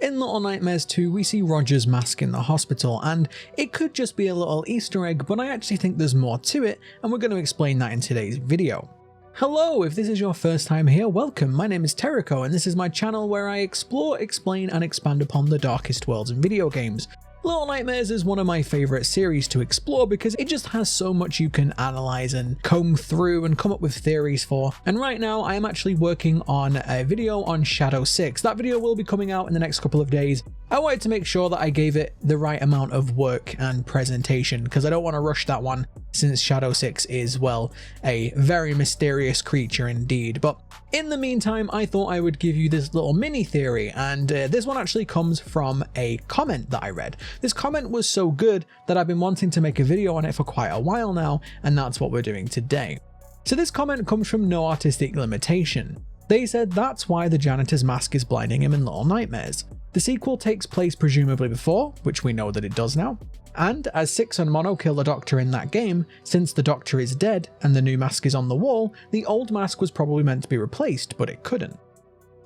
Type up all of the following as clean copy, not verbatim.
In Little Nightmares 2, we see Roger's mask in the hospital, and it could just be a little Easter egg, but I actually think there's more to it, and we're going to explain that in today's video. Hello, if this is your first time here, welcome. My name is Tericho, and this is my channel where I explore, explain, and expand upon the darkest worlds in video games. Little Nightmares is one of my favourite series to explore because it just has so much you can analyse and comb through and come up with theories for. And right now I am actually working on a video on Shadow 6. That video will be coming out in the next couple of days. I wanted to make sure that I gave it the right amount of work and presentation because I don't want to rush that one, since Shadow 6 is, well, a very mysterious creature indeed. But in the meantime, I thought I would give you this little mini theory, and this one actually comes from a comment that I read. This comment was so good that I've been wanting to make a video on it for quite a while now, and that's what we're doing today. So this comment comes from No Artistic Limitation. They said that's why the janitor's mask is blinding him in Little Nightmares. The sequel takes place presumably before, which we know that it does now, and as Six and Mono kill the Doctor in that game, since the Doctor is dead and the new mask is on the wall, the old mask was probably meant to be replaced, but it couldn't.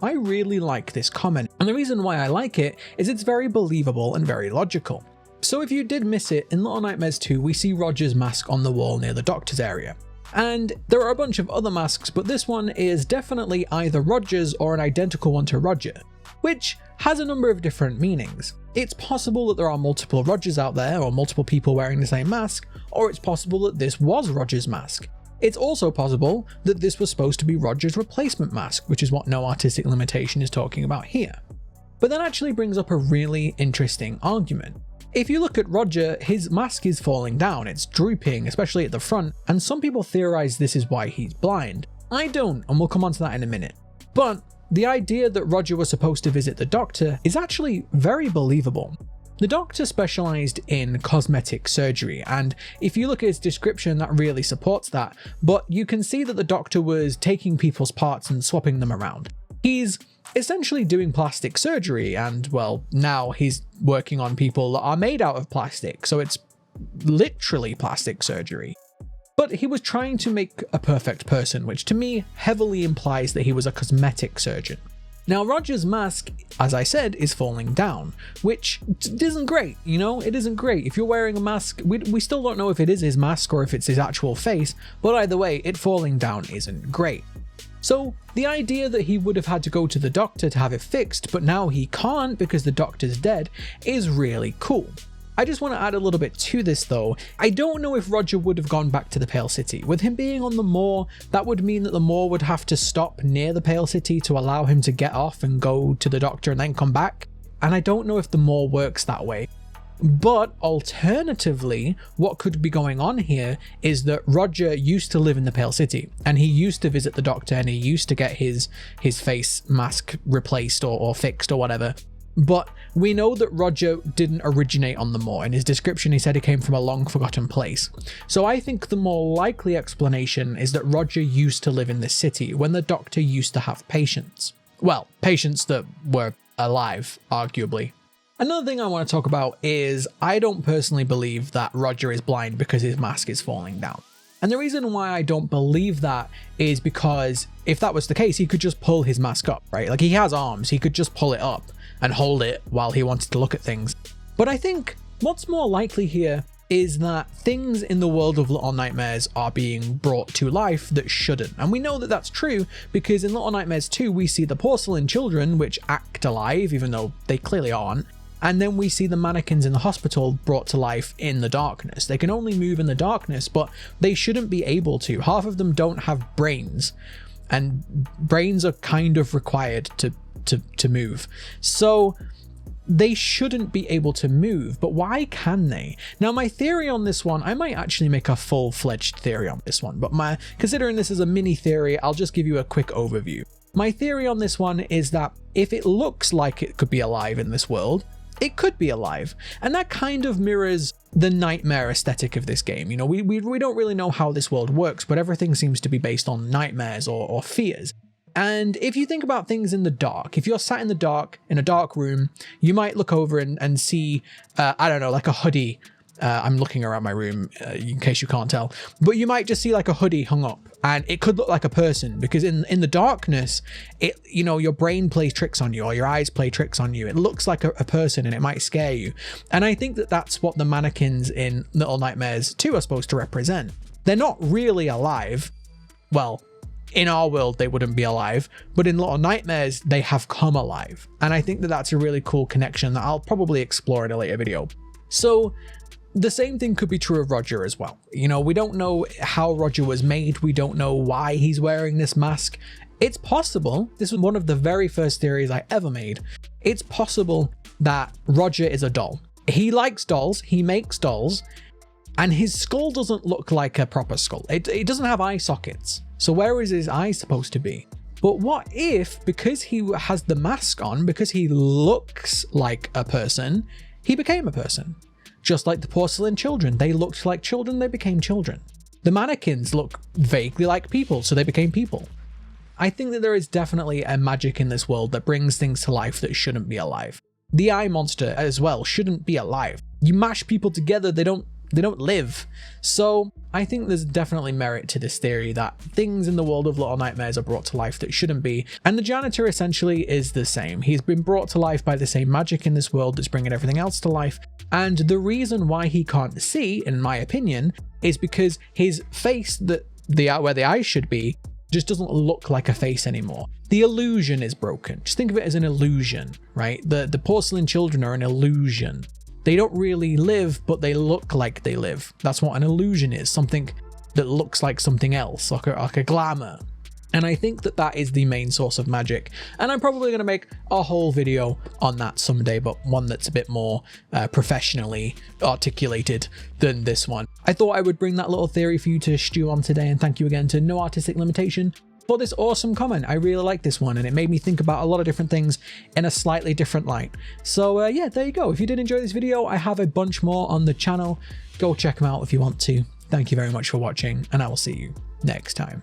I really like this comment, and the reason why I like it is it's very believable and very logical. So if you did miss it, in Little Nightmares 2 we see Roger's mask on the wall near the Doctor's area. And there are a bunch of other masks, but this one is definitely either Roger's or an identical one to Roger, which has a number of different meanings. It's possible that there are multiple Rogers out there, or multiple people wearing the same mask, or it's possible that this was Roger's mask. It's also possible that this was supposed to be Roger's replacement mask, which is what No Artistic Limitation is talking about here. But that actually brings up a really interesting argument. If you look at Roger, his mask is falling down, it's drooping, especially at the front, and some people theorize this is why he's blind. I don't, and we'll come on to that in a minute. But the idea that Roger was supposed to visit the Doctor is actually very believable. The Doctor specialized in cosmetic surgery, and if you look at his description, that really supports that, but you can see that the Doctor was taking people's parts and swapping them around. He's essentially doing plastic surgery, and well, now he's working on people that are made out of plastic, so it's literally plastic surgery. But he was trying to make a perfect person, which to me heavily implies that he was a cosmetic surgeon. Now Roger's mask, as I said, is falling down, which isn't great, you know, it isn't great. If you're wearing a mask, we still don't know if it is his mask or if it's his actual face, but either way, it falling down isn't great. So the idea that he would have had to go to the Doctor to have it fixed, but now he can't because the Doctor's dead, is really cool. I just want to add a little bit to this though. I don't know if Roger would have gone back to the Pale City. With him being on the moor, that would mean that the moor would have to stop near the Pale City to allow him to get off and go to the Doctor and then come back. And I don't know if the moor works that way. But alternatively, what could be going on here is that Roger used to live in the Pale City, and he used to visit the Doctor, and he used to get his face mask replaced or fixed or whatever. But we know that Roger didn't originate on the moor. In his description, he said he came from a long forgotten place. So I think the more likely explanation is that Roger used to live in this city when the Doctor used to have patients. Well, patients that were alive, arguably. Another thing I want to talk about is I don't personally believe that Roger is blind because his mask is falling down. And the reason why I don't believe that is because if that was the case, he could just pull his mask up, right? Like, he has arms, he could just pull it up and hold it while he wanted to look at things. But I think what's more likely here is that things in the world of Little Nightmares are being brought to life that shouldn't. And we know that that's true because in Little Nightmares 2, we see the Porcelain Children, which act alive, even though they clearly aren't. And then we see the mannequins in the hospital brought to life in the darkness. They can only move in the darkness, but they shouldn't be able to. Half of them don't have brains, and brains are kind of required to move. So they shouldn't be able to move, but why can they? Now, my theory on this one, I might actually make a full-fledged theory on this one, but considering this is a mini theory, I'll just give you a quick overview. My theory on this one is that if it looks like it could be alive in this world, it could be alive, and that kind of mirrors the nightmare aesthetic of this game. You know, we don't really know how this world works, but everything seems to be based on nightmares or fears. And if you think about things in the dark, if you're sat in the dark in a dark room, you might look over and see, I don't know, like a hoodie I'm looking around my room in case you can't tell, but you might just see like a hoodie hung up, and it could look like a person because in the darkness, your brain plays tricks on you, or your eyes play tricks on you. It looks like a person, and it might scare you. And I think that that's what the mannequins in Little Nightmares 2 are supposed to represent. They're not really alive. Well, in our world, they wouldn't be alive, but in Little Nightmares, they have come alive. And I think that that's a really cool connection that I'll probably explore in a later video. So the same thing could be true of Roger as well. We don't know how Roger was made. We don't know why he's wearing this mask. It's possible, this was one of the very first theories I ever made, it's possible that Roger is a doll. He likes dolls, he makes dolls, and his skull doesn't look like a proper skull. It doesn't have eye sockets. So where is his eye supposed to be? But what if, because he has the mask on, because he looks like a person, he became a person? Just like the Porcelain Children, they looked like children, they became children. The mannequins look vaguely like people, so they became people. I think that there is definitely a magic in this world that brings things to life that shouldn't be alive. The eye monster as well shouldn't be alive. You mash people together, they don't live. So I think there's definitely merit to this theory that things in the world of Little Nightmares are brought to life that shouldn't be. And the janitor essentially is the same. He's been brought to life by the same magic in this world that's bringing everything else to life. And the reason why he can't see, in my opinion, is because his face, where the eyes should be, just doesn't look like a face anymore. The illusion is broken. Just think of it as an illusion, right? The Porcelain Children are an illusion. They don't really live, but they look like they live. That's what an illusion is, something that looks like something else, like a glamour. And I think that that is the main source of magic. And I'm probably going to make a whole video on that someday, but one that's a bit more professionally articulated than this one. I thought I would bring that little theory for you to stew on today, and thank you again to No Artistic Limitation for this awesome comment. I really like this one, and it made me think about a lot of different things in a slightly different light. So yeah, there you go. If you did enjoy this video, I have a bunch more on the channel. Go check them out if you want to. Thank you very much for watching, and I will see you next time.